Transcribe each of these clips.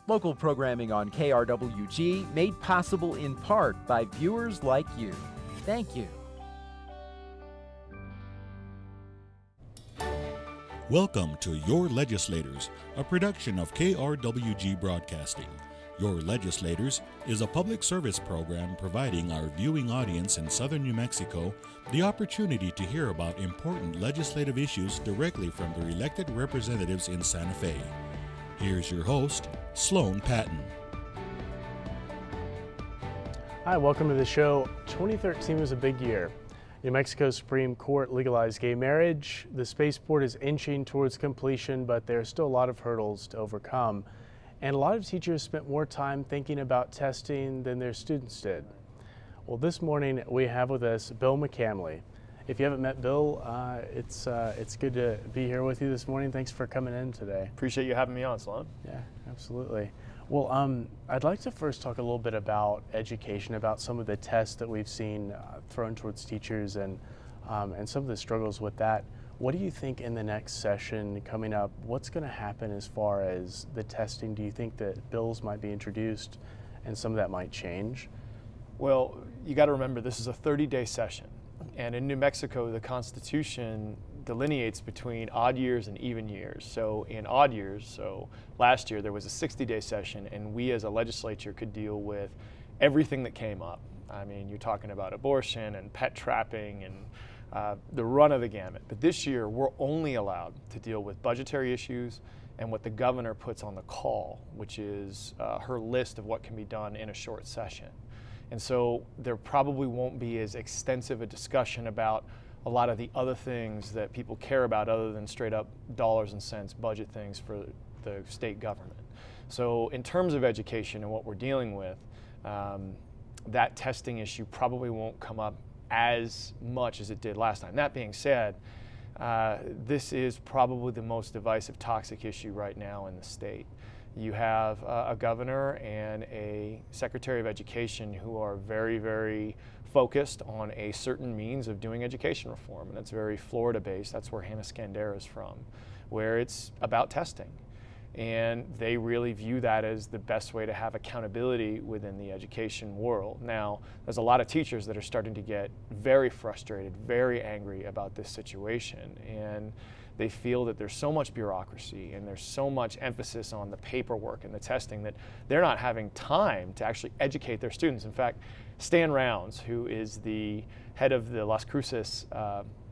Local programming on KRWG made possible in part by viewers like you. Thank you. Welcome to Your Legislators, a production of KRWG Broadcasting. Your Legislators is a public service program providing our viewing audience in southern New Mexico the opportunity to hear about important legislative issues directly from their elected representatives in Santa Fe. Here's your host, Sloan Patton. Hi, welcome to the show. 2013 was a big year. New Mexico Supreme Court legalized gay marriage. The spaceport is inching towards completion, but there are still a lot of hurdles to overcome. And a lot of teachers spent more time thinking about testing than their students did. Well, this morning we have with us Bill McCamely. If you haven't met Bill, it's good to be here with you this morning. Thanks for coming in today. Appreciate you having me on, Sloan. Yeah, absolutely. Well, I'd like to first talk a little bit about education, about some of the tests that we've seen thrown towards teachers and some of the struggles with that. What do you think in the next session coming up, what's going to happen as far as the testing? Do you think that bills might be introduced and some of that might change? Well, you got to remember this is a 30-day session. And in New Mexico, the Constitution delineates between odd years and even years. So in odd years, so last year there was a 60-day session, and we as a legislature could deal with everything that came up. I mean, you're talking about abortion and pet trapping and the run of the gamut. But this year, we're only allowed to deal with budgetary issues and what the governor puts on the call, which is her list of what can be done in a short session. And so there probably won't be as extensive a discussion about a lot of the other things that people care about other than straight up dollars and cents budget things for the state government. So in terms of education and what we're dealing with, that testing issue probably won't come up as much as it did last time. That being said, this is probably the most divisive, toxic issue right now in the state. You have a governor and a secretary of education who are very, very focused on a certain means of doing education reform, and it's very Florida-based. That's where Hannah Scandera is from, where it's about testing. And they really view that as the best way to have accountability within the education world. Now, there's a lot of teachers that are starting to get very frustrated, very angry about this situation. And they feel that there's so much bureaucracy and there's so much emphasis on the paperwork and the testing that they're not having time to actually educate their students. In fact, Stan Rounds, who is the head of the Las Cruces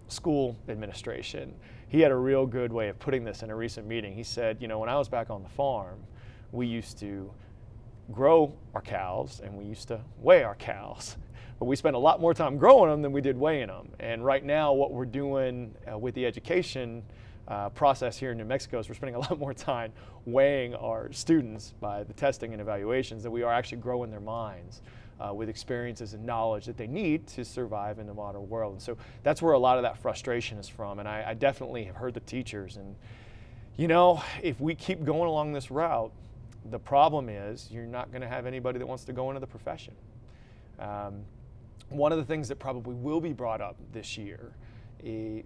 school administration, he had a real good way of putting this in a recent meeting. He said, you know, when I was back on the farm, we used to grow our cows and we used to weigh our cows. But we spent a lot more time growing them than we did weighing them. And right now what we're doing with the education process here in New Mexico is we're spending a lot more time weighing our students by the testing and evaluations than we are actually growing their minds with experiences and knowledge that they need to survive in the modern world. And so that's where a lot of that frustration is from. And I definitely have heard the teachers. And you know, if we keep going along this route, the problem is you're not going to have anybody that wants to go into the profession. One of the things that probably will be brought up this year,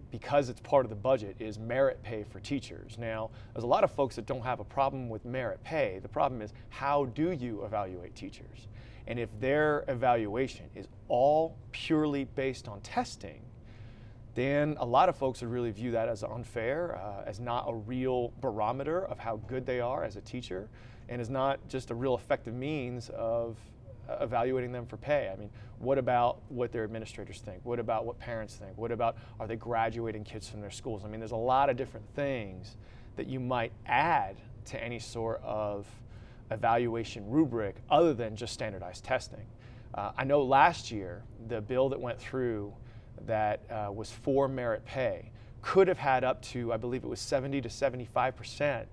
because it's part of the budget, is merit pay for teachers. Now, there's a lot of folks that don't have a problem with merit pay. The problem is, how do you evaluate teachers? And if their evaluation is all purely based on testing, then a lot of folks would really view that as unfair, as not a real barometer of how good they are as a teacher, and is not just a real effective means of evaluating them for pay. I mean, what about what their administrators think? What about what parents think? What about, are they graduating kids from their schools? I mean, there's a lot of different things that you might add to any sort of evaluation rubric other than just standardized testing. I know last year, the bill that went through that was for merit pay could have had up to, I believe it was 70 to 75%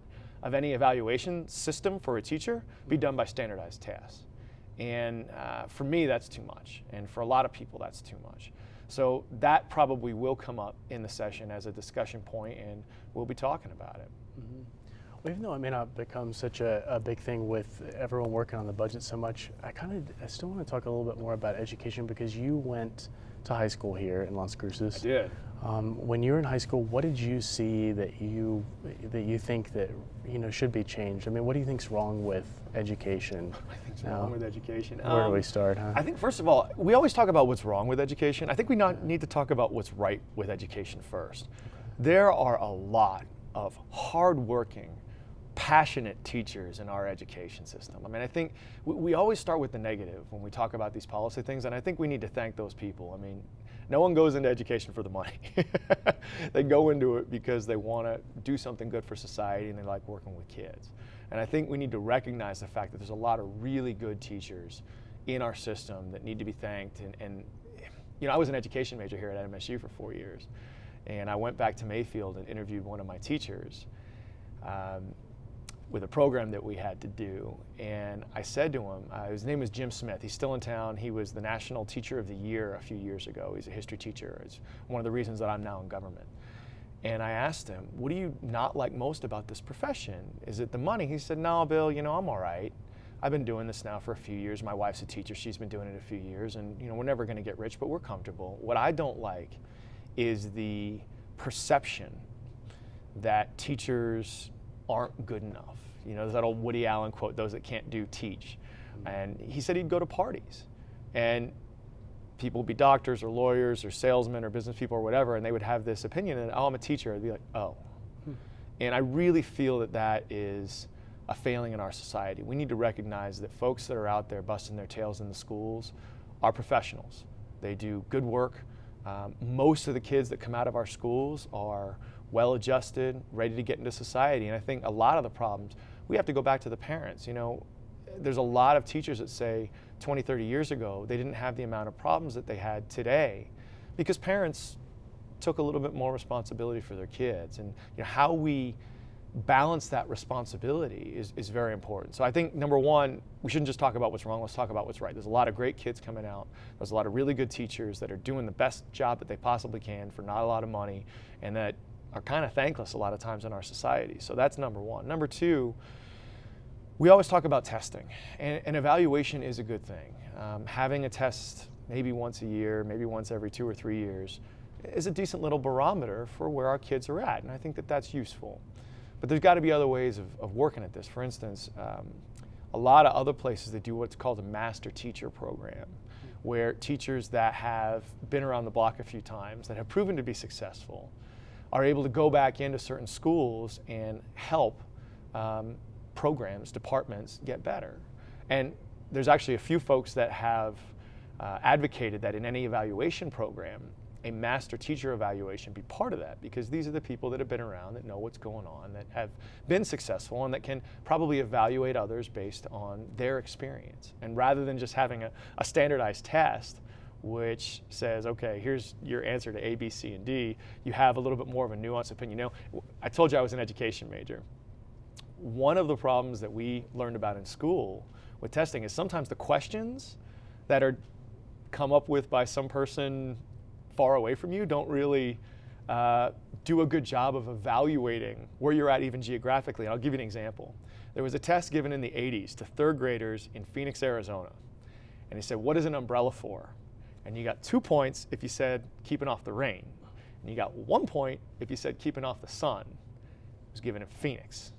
of any evaluation system for a teacher be done by standardized tests. And for me, that's too much. And for a lot of people, that's too much. So that probably will come up in the session as a discussion point, and we'll be talking about it. Mm-hmm. Even though it may not become such a big thing with everyone working on the budget so much, I still want to talk a little bit more about education, because you went to high school here in Las Cruces. I did. When you were in high school, what did you see that you think that should be changed? I mean, what do you think's wrong with education? I think's wrong with education. Where do we start? Huh? I think first of all, we always talk about what's wrong with education. I think we need to talk about what's right with education first. There are a lot of hardworking, passionate teachers in our education system. I mean, I think we always start with the negative when we talk about these policy things, and I think we need to thank those people. I mean, no one goes into education for the money. They go into it because they want to do something good for society and they like working with kids. And I think we need to recognize the fact that there's a lot of really good teachers in our system that need to be thanked. And I was an education major here at MSU for 4 years. And I went back to Mayfield and interviewed one of my teachers with a program that we had to do. And I said to him, his name was Jim Smith. He's still in town. He was the National Teacher of the Year a few years ago. He's a history teacher. It's one of the reasons that I'm now in government. And I asked him, what do you not like most about this profession? Is it the money? He said, no, Bill, I'm all right. I've been doing this now for a few years. My wife's a teacher. She's been doing it a few years. And we're never going to get rich, but we're comfortable. What I don't like is the perception that teachers aren't good enough. There's that old Woody Allen quote, those that can't do, teach. And he said he'd go to parties. And people would be doctors or lawyers or salesmen or business people or whatever, and they would have this opinion, and I'm a teacher. I'd be like, oh. And I really feel that that is a failing in our society. We need to recognize that folks that are out there busting their tails in the schools are professionals. They do good work. Most of the kids that come out of our schools are well-adjusted, ready to get into society. And I think a lot of the problems, we have to go back to the parents. There's a lot of teachers that say 20, 30 years ago, they didn't have the amount of problems that they had today because parents took a little bit more responsibility for their kids. And how we balance that responsibility is very important. So I think, number one, we shouldn't just talk about what's wrong, let's talk about what's right. There's a lot of great kids coming out. There's a lot of really good teachers that are doing the best job that they possibly can for not a lot of money, and that are kind of thankless a lot of times in our society. So that's number one. Number two, we always talk about testing, and evaluation is a good thing. Having a test maybe once a year, maybe once every 2 or 3 years, is a decent little barometer for where our kids are at, and I think that that's useful. But there's got to be other ways of working at this. For instance, a lot of other places that do what's called a master teacher program, where teachers that have been around the block a few times, that have proven to be successful, are able to go back into certain schools and help programs, departments get better. And there's actually a few folks that have advocated that in any evaluation program, a master teacher evaluation be part of that, because these are the people that have been around, that know what's going on, that have been successful, and that can probably evaluate others based on their experience. And rather than just having a standardized test which says, okay, here's your answer to A, B, C, and D, you have a little bit more of a nuanced opinion. I told you I was an education major. One of the problems that we learned about in school with testing is sometimes the questions that are come up with by some person far away from you don't really do a good job of evaluating where you're at even geographically. And I'll give you an example. There was a test given in the 80s to third graders in Phoenix, Arizona. And he said, what is an umbrella for? And you got 2 points if you said keeping off the rain. And you got 1 point if you said keeping off the sun. It was given in Phoenix.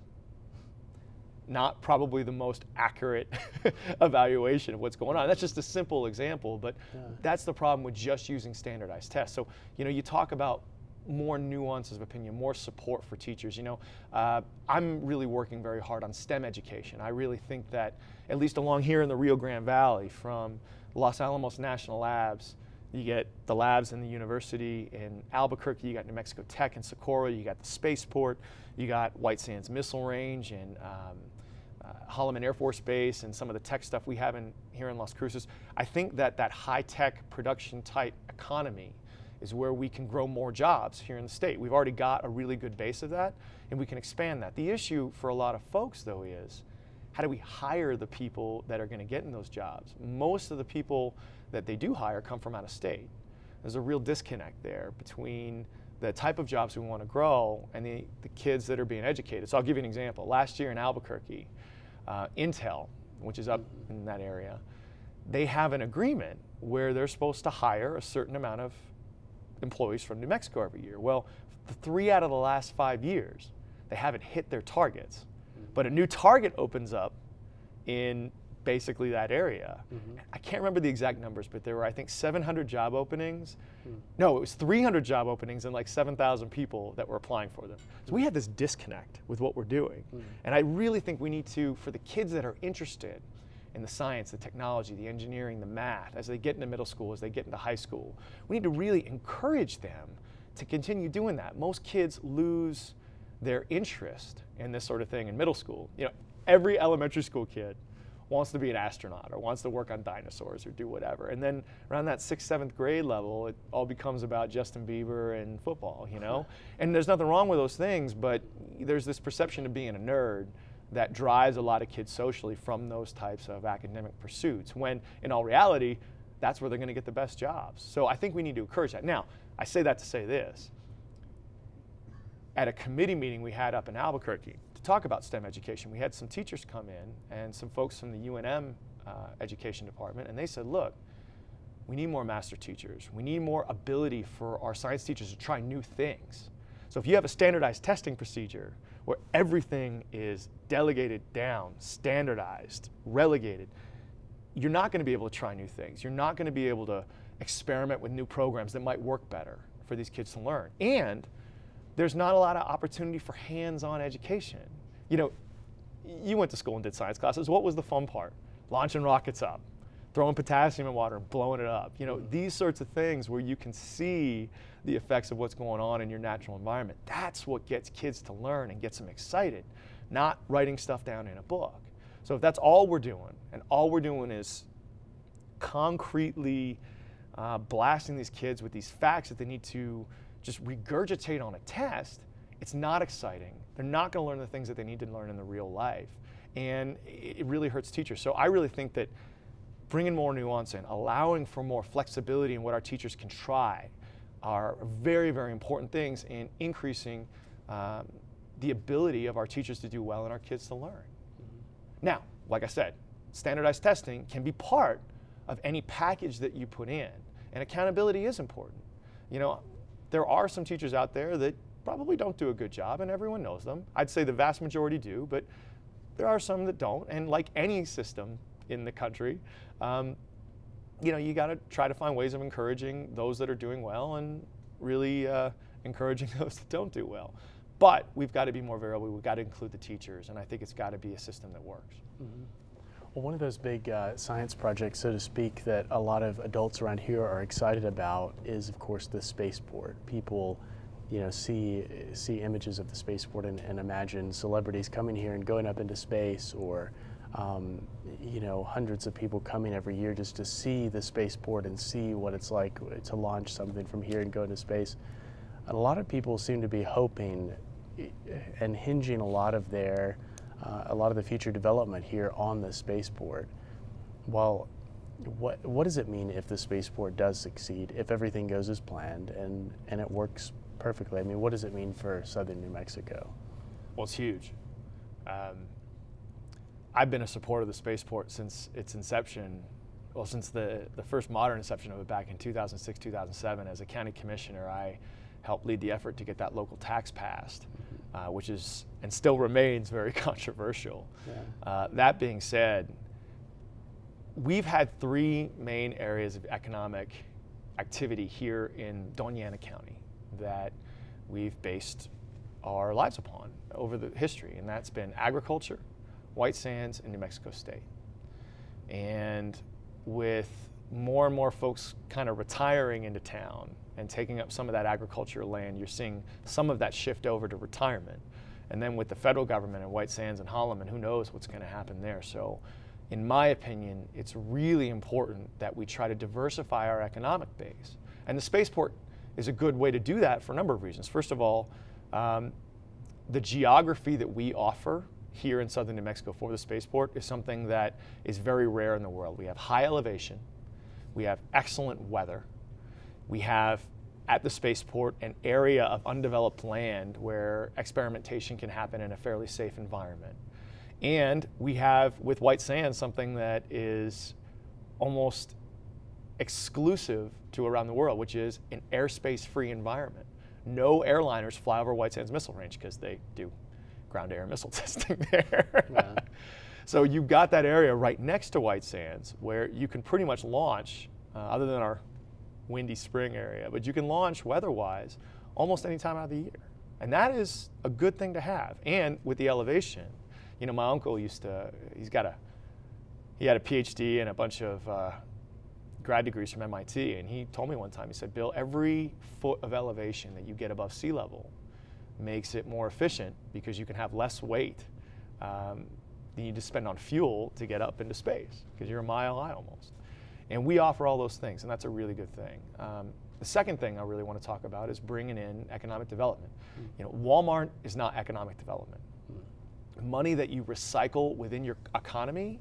Not probably the most accurate evaluation of what's going on. That's just a simple example, but that's the problem with just using standardized tests. So, you talk about more nuances of opinion, more support for teachers. I'm really working very hard on STEM education. I really think that, at least along here in the Rio Grande Valley, from Los Alamos National Labs, you get the labs in the university in Albuquerque, you got New Mexico Tech in Socorro, you got the spaceport, you got White Sands Missile Range and Holloman Air Force Base, and some of the tech stuff we have here in Las Cruces. I think that high-tech production type economy is where we can grow more jobs here in the state. We've already got a really good base of that, and we can expand that. The issue for a lot of folks, though, is how do we hire the people that are going to get in those jobs? Most of the people that they do hire come from out of state. There's a real disconnect there between the type of jobs we want to grow, and the kids that are being educated. So I'll give you an example. Last year in Albuquerque, Intel, which is up in that area, they have an agreement where they're supposed to hire a certain amount of employees from New Mexico every year. Well, 3 out of the last 5 years, they haven't hit their targets. But a new target opens up in basically that area. I can't remember the exact numbers, but there were, I think, 700 job openings. No, it was 300 job openings and like 7,000 people that were applying for them. So we had this disconnect with what we're doing. And I really think we need to, for the kids that are interested in the science, the technology, the engineering, the math, as they get into middle school, as they get into high school, we need to really encourage them to continue doing that. Most kids lose their interest in this sort of thing in middle school. You know, every elementary school kid wants to be an astronaut or wants to work on dinosaurs or do whatever. And then around that 6th, 7th grade level, it all becomes about Justin Bieber and football, you know? And there's nothing wrong with those things, but there's this perception of being a nerd that drives a lot of kids socially from those types of academic pursuits, when in all reality, that's where they're gonna get the best jobs. So I think we need to encourage that. Now, I say that to say this. At a committee meeting we had up in Albuquerque, talk about STEM education, we had some teachers come in and some folks from the UNM education department, and they said, look, we need more master teachers. We need more ability for our science teachers to try new things. So if you have a standardized testing procedure where everything is delegated down, standardized, relegated, you're not going to be able to try new things. You're not going to be able to experiment with new programs that might work better for these kids to learn. And there's not a lot of opportunity for hands-on education. You know, you went to school and did science classes. What was the fun part? Launching rockets up, throwing potassium in water and blowing it up. You know, these sorts of things where you can see the effects of what's going on in your natural environment. That's what gets kids to learn and gets them excited, not writing stuff down in a book. So if that's all we're doing, and all we're doing is concretely blasting these kids with these facts that they need to just regurgitate on a test, it's not exciting. They're not going to learn the things that they need to learn in the real life. And it really hurts teachers. So I really think that bringing more nuance in, allowing for more flexibility in what our teachers can try are very, very important things in increasing the ability of our teachers to do well and our kids to learn. Now, like I said, standardized testing can be part of any package that you put in, and accountability is important. You know, there are some teachers out there that probably don't do a good job, and everyone knows them. I'd say the vast majority do, but there are some that don't. And like any system in the country, you know, you got to try to find ways of encouraging those that are doing well and really encouraging those that don't do well. But we've got to be more variable. We've got to include the teachers, and I think it's got to be a system that works. Well, one of those big science projects, so to speak, that a lot of adults around here are excited about is, of course, the spaceport. People, you know, see images of the spaceport and imagine celebrities coming here and going up into space, or you know, hundreds of people coming every year just to see the spaceport and see what it's like to launch something from here and go into space. And a lot of people seem to be hoping and hinging a lot of the future development here on the spaceport. Well, what does it mean if the spaceport does succeed, if everything goes as planned and it works perfectly? I mean, what does it mean for southern New Mexico? Well, it's huge. I've been a supporter of the spaceport since its inception, well, since the first modern inception of it back in 2006, 2007. As a county commissioner, I helped lead the effort to get that local tax passed, which is and still remains very controversial. Yeah. That being said, we've had three main areas of economic activity here in Doña Ana County that we've based our lives upon over the history, and that's been agriculture, White Sands, and New Mexico State. And with more and more folks kind of retiring into town and taking up some of that agricultural land, you're seeing some of that shift over to retirement. And then with the federal government and White Sands and Holloman, who knows what's going to happen there. So in my opinion, it's really important that we try to diversify our economic base. And the spaceport is a good way to do that for a number of reasons. First of all, the geography that we offer here in southern New Mexico for the spaceport is something that is very rare in the world. We have high elevation, we have excellent weather, we have at the spaceport an area of undeveloped land where experimentation can happen in a fairly safe environment. And we have, with White Sands, something that is almost exclusive to around the world, which is an airspace-free environment. No airliners fly over White Sands Missile Range because they do ground-to-air missile testing there. Yeah. So you've got that area right next to White Sands where you can pretty much launch, other than our windy spring area, but you can launch weather-wise almost any time out of the year. And that is a good thing to have. And with the elevation, you know, my uncle he had a PhD and a bunch of grad degrees from MIT, and he told me one time, he said, Bill, every foot of elevation that you get above sea level makes it more efficient because you can have less weight than you need to spend on fuel to get up into space because you're a mile high almost. And we offer all those things, and that's a really good thing. The second thing I really want to talk about is bringing in economic development. You know, Walmart is not economic development. Money that you recycle within your economy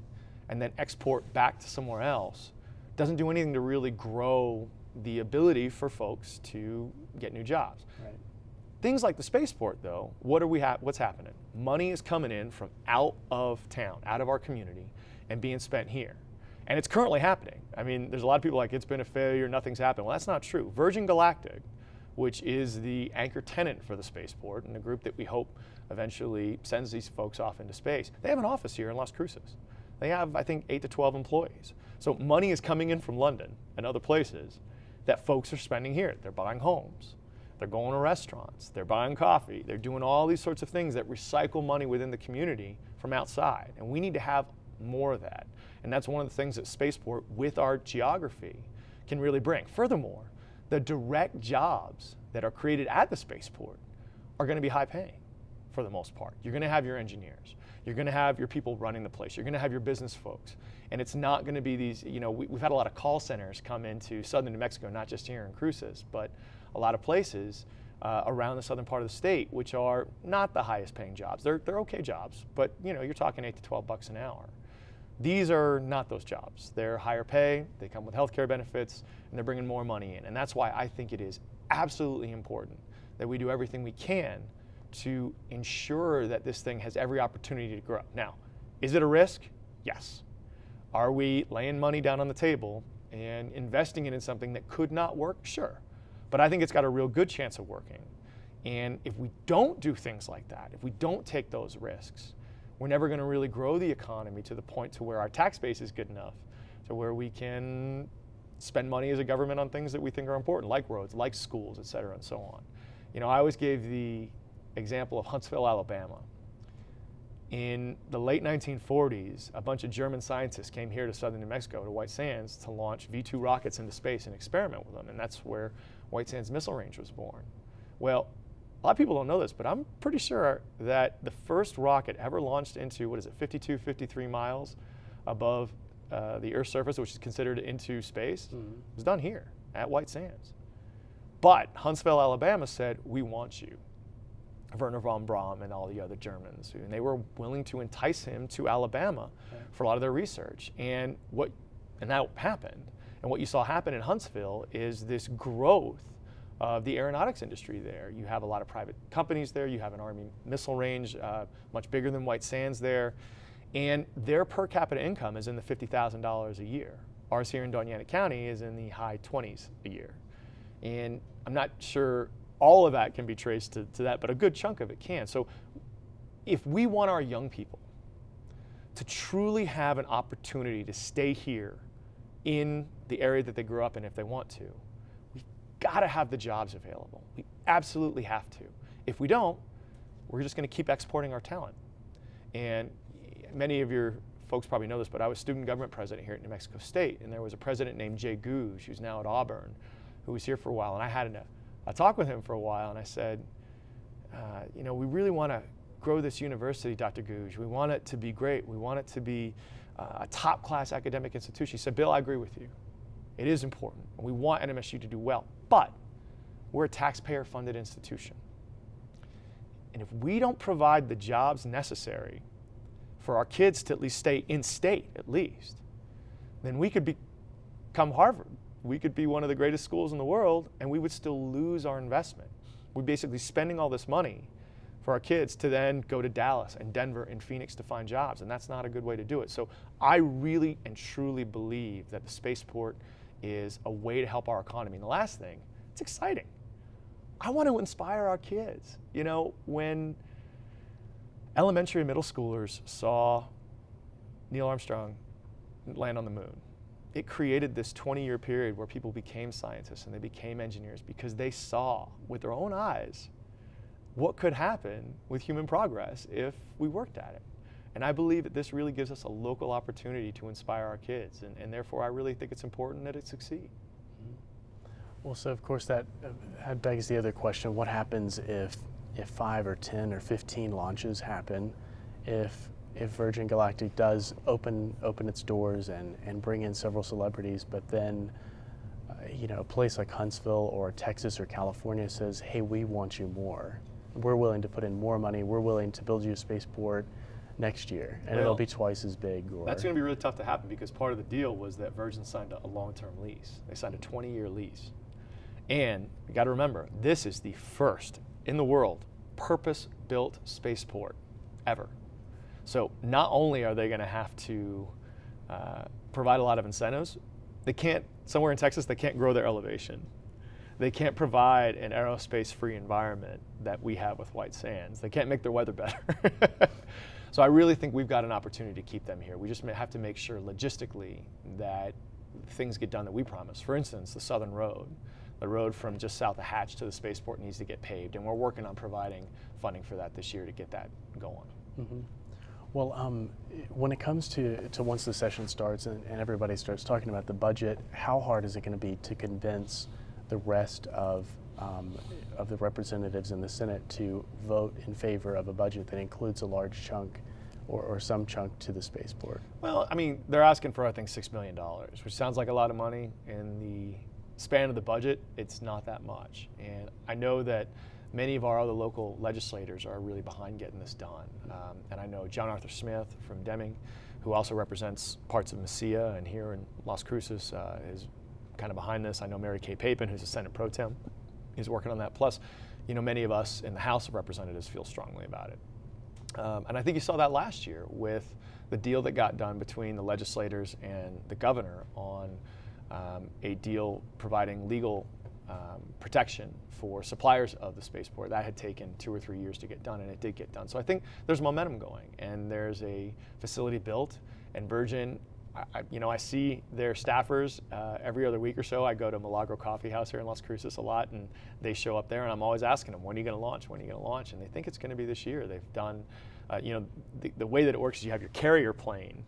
and then export back to somewhere else doesn't do anything to really grow the ability for folks to get new jobs. Right. Things like the spaceport, though, what's happening? Money is coming in from out of town, out of our community, and being spent here. And it's currently happening. I mean, there's a lot of people like, it's been a failure, nothing's happened. Well, that's not true. Virgin Galactic, which is the anchor tenant for the spaceport and the group that we hope eventually sends these folks off into space, they have an office here in Las Cruces. They have, I think, 8 to 12 employees. So money is coming in from London and other places that folks are spending here. They're buying homes. They're going to restaurants. They're buying coffee. They're doing all these sorts of things that recycle money within the community from outside. And we need to have more of that. And that's one of the things that Spaceport, with our geography, can really bring. Furthermore, the direct jobs that are created at the Spaceport are going to be high paying for the most part. You're going to have your engineers. You're going to have your people running the place. You're going to have your business folks. And it's not going to be these, you know, we've had a lot of call centers come into southern New Mexico, not just here in Cruces, but a lot of places around the southern part of the state, which are not the highest paying jobs. They're okay jobs, but you know, you're talking $8 to $12 an hour. These are not those jobs. They're higher pay, they come with healthcare benefits, and they're bringing more money in. And that's why I think it is absolutely important that we do everything we can to ensure that this thing has every opportunity to grow. Now, is it a risk? Yes. Are we laying money down on the table and investing it in something that could not work? Sure. But I think it's got a real good chance of working. And if we don't do things like that, if we don't take those risks, we're never going to really grow the economy to the point to where our tax base is good enough to where we can spend money as a government on things that we think are important, like roads, like schools, et cetera, and so on. You know, I always gave the example of Huntsville, Alabama. In the late 1940s, a bunch of German scientists came here to southern New Mexico, to White Sands, to launch V-2 rockets into space and experiment with them, and that's where White Sands Missile Range was born. Well, a lot of people don't know this, but I'm pretty sure that the first rocket ever launched into, 52, 53 miles above the Earth's surface, which is considered into space, was done here at White Sands. But Huntsville, Alabama said, we want you. Werner von Braun and all the other Germans, and they were willing to entice him to Alabama for a lot of their research. And that happened. And what you saw happen in Huntsville is this growth of the aeronautics industry there. You have a lot of private companies there. You have an Army missile range, much bigger than White Sands there. And their per capita income is in the $50,000 a year. Ours here in Doñana County is in the high 20s a year. And I'm not sure all of that can be traced to that, but a good chunk of it can. So if we want our young people to truly have an opportunity to stay here in the area that they grew up in if they want to, we've got to have the jobs available. We absolutely have to. If we don't, we're just going to keep exporting our talent. And many of your folks probably know this, but I was student government president here at New Mexico State, and there was a president named Jay Gouge, who's now at Auburn, who was here for a while, and I had I talked with him for a while, and I said, you know, we really want to grow this university, Dr. Gouge. We want it to be great. We want it to be a top-class academic institution. He said, Bill, I agree with you. It is important. And we want NMSU to do well, but we're a taxpayer-funded institution. And if we don't provide the jobs necessary for our kids to at least stay in state, at least, then we could become Harvard. we could be one of the greatest schools in the world and we would still lose our investment. We're basically spending all this money for our kids to then go to Dallas and Denver and Phoenix to find jobs, and that's not a good way to do it. So I really and truly believe that the spaceport is a way to help our economy. And the last thing, it's exciting. I want to inspire our kids. You know, when elementary and middle schoolers saw Neil Armstrong land on the moon, it created this 20-year period where people became scientists and they became engineers because they saw with their own eyes what could happen with human progress if we worked at it. And I believe that this really gives us a local opportunity to inspire our kids, and therefore I really think it's important that it succeed. Well, so of course that begs the other question: what happens if 5 or 10 or 15 launches happen? If Virgin Galactic does open its doors and bring in several celebrities, but then you know, a place like Huntsville or Texas or California says, "Hey, we want you more. We're willing to put in more money. We're willing to build you a spaceport next year, and it'll be twice as big." Or that's going to be really tough to happen because part of the deal was that Virgin signed a long-term lease. They signed a 20-year lease. And you got to remember, this is the first in the world purpose-built spaceport ever. So not only are they going to have to provide a lot of incentives, they can't, somewhere in Texas, they can't grow their elevation. They can't provide an aerospace-free environment that we have with White Sands. They can't make their weather better. So I really think we've got an opportunity to keep them here. We just have to make sure logistically that things get done that we promise. For instance, the Southern Road. The road from just south of Hatch to the spaceport needs to get paved, and we're working on providing funding for that this year to get that going. Mm-hmm. Well, when it comes to once the session starts and everybody starts talking about the budget, how hard is it going to be to convince the rest of the representatives in the Senate to vote in favor of a budget that includes a large chunk or some chunk to the spaceport? Well, I mean, they're asking for, I think, $6 million, which sounds like a lot of money. In the span of the budget, it's not that much. And I know that many of our other local legislators are really behind getting this done. And I know John Arthur Smith from Deming, who also represents parts of Mesilla and here in Las Cruces, is kind of behind this. I know Mary Kay Papin, who's a Senate Pro Tem, is working on that. Plus, you know, many of us in the House of Representatives feel strongly about it. And I think you saw that last year with the deal that got done between the legislators and the governor on a deal providing legal protection for suppliers of the spaceport. That had taken 2 or 3 years to get done, and it did get done. So I think there's momentum going, and there's a facility built, and Virgin, I see their staffers every other week or so. I go to Milagro Coffee House here in Las Cruces a lot, and they show up there, and I'm always asking them, when are you going to launch? When are you going to launch? And they think it's going to be this year. They've done, the way that it works is you have your carrier plane,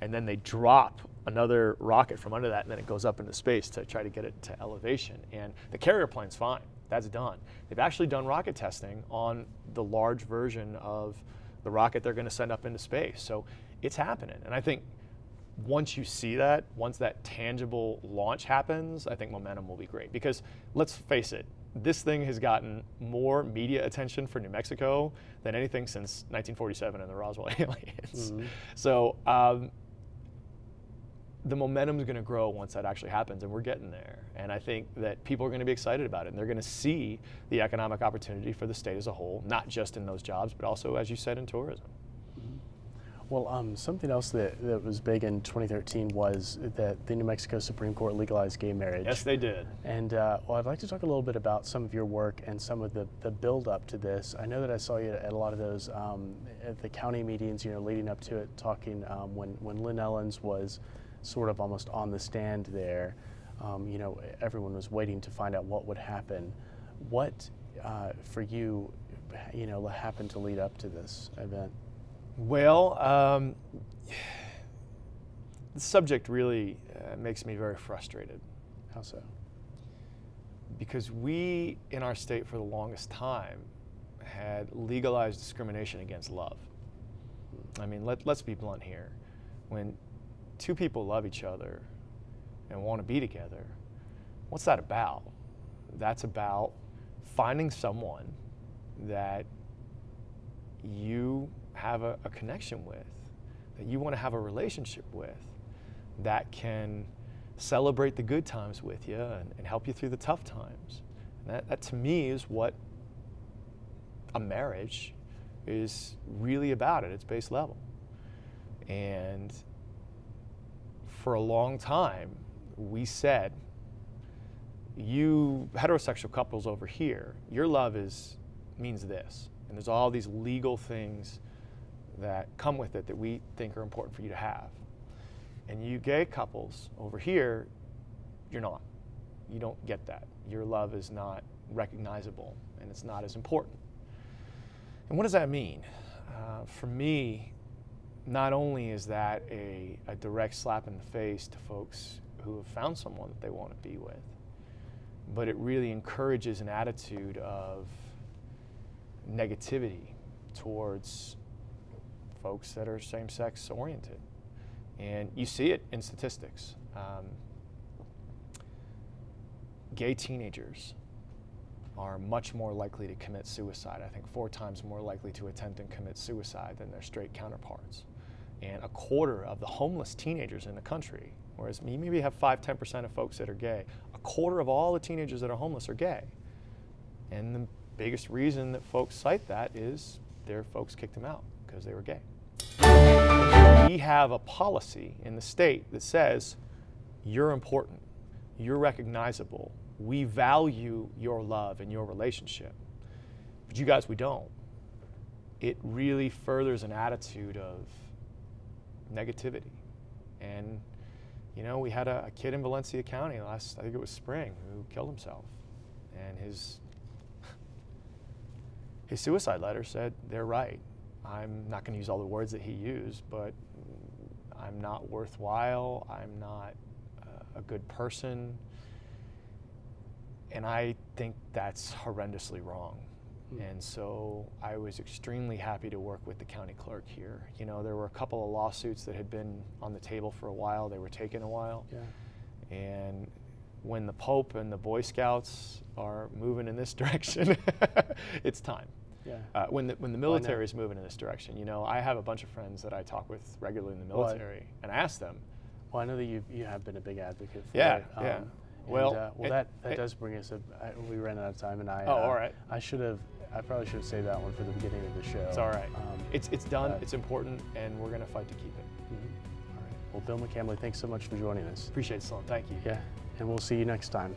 and then they drop another rocket from under that, and then it goes up into space to try to get it to elevation. And the carrier plane's fine. That's done. They've actually done rocket testing on the large version of the rocket they're going to send up into space. So it's happening. And I think once you see that, once that tangible launch happens, I think momentum will be great. Because let's face it, this thing has gotten more media attention for New Mexico than anything since 1947 and the Roswell aliens. Mm-hmm. So the momentum is going to grow once that actually happens, and we're getting there. And I think that people are going to be excited about it, and they're going to see the economic opportunity for the state as a whole, not just in those jobs, but also, as you said, in tourism. Well, something else that was big in 2013 was that the New Mexico Supreme Court legalized gay marriage. Yes, they did. And well, I'd like to talk a little bit about some of your work and some of the build up to this. I know that I saw you at a lot of those at the county meetings, leading up to it, talking when Lynn Ellens was sort of almost on the stand there. Everyone was waiting to find out what would happen. What, for you, happened to lead up to this event? Well, the subject really makes me very frustrated. How so? Because we, in our state for the longest time, had legalized discrimination against love. I mean, let's be blunt here. When two people love each other and want to be together, what's that about? That's about finding someone that you have a connection with, that you want to have a relationship with, that can celebrate the good times with you and help you through the tough times. And that to me is what a marriage is really about at its base level. And for a long time, we said, you heterosexual couples over here, your love means this. And there's all these legal things that come with it that we think are important for you to have. And you gay couples over here, you're not. You don't get that. Your love is not recognizable, and it's not as important. And what does that mean? For me, not only is that a direct slap in the face to folks who have found someone that they want to be with, but it really encourages an attitude of negativity towards folks that are same-sex oriented. And you see it in statistics. Gay teenagers are much more likely to commit suicide. I think 4 times more likely to attempt and commit suicide than their straight counterparts. And a quarter of the homeless teenagers in the country, whereas you maybe have 5–10% of folks that are gay, a quarter of all the teenagers that are homeless are gay. And the biggest reason that folks cite that is their folks kicked them out because they were gay. We have a policy in the state that says, you're important, you're recognizable, we value your love and your relationship. But you guys, we don't. It really furthers an attitude of negativity. And, you know, we had a kid in Valencia County I think it was spring, who killed himself. And his suicide letter said, they're right. I'm not going to use all the words that he used, but I'm not worthwhile, I'm not a good person. And I think that's horrendously wrong. And so I was extremely happy to work with the county clerk here. You know, there were a couple of lawsuits that had been on the table for a while. They were taking a while. Yeah. And when the Pope and the Boy Scouts are moving in this direction, it's time. Yeah. When the military is moving in this direction, you know, I have a bunch of friends that I talk with regularly in the military and ask them. Well, I know that you have been a big advocate for yeah, it. Yeah. That does bring us we ran out of time, and all right. I probably should have saved that one for the beginning of the show. It's all right. It's done. It's important, and we're going to fight to keep it. All right. Well, Bill McCamely, thanks so much for joining us. Appreciate it, Sloan. Thank you. Yeah, and we'll see you next time.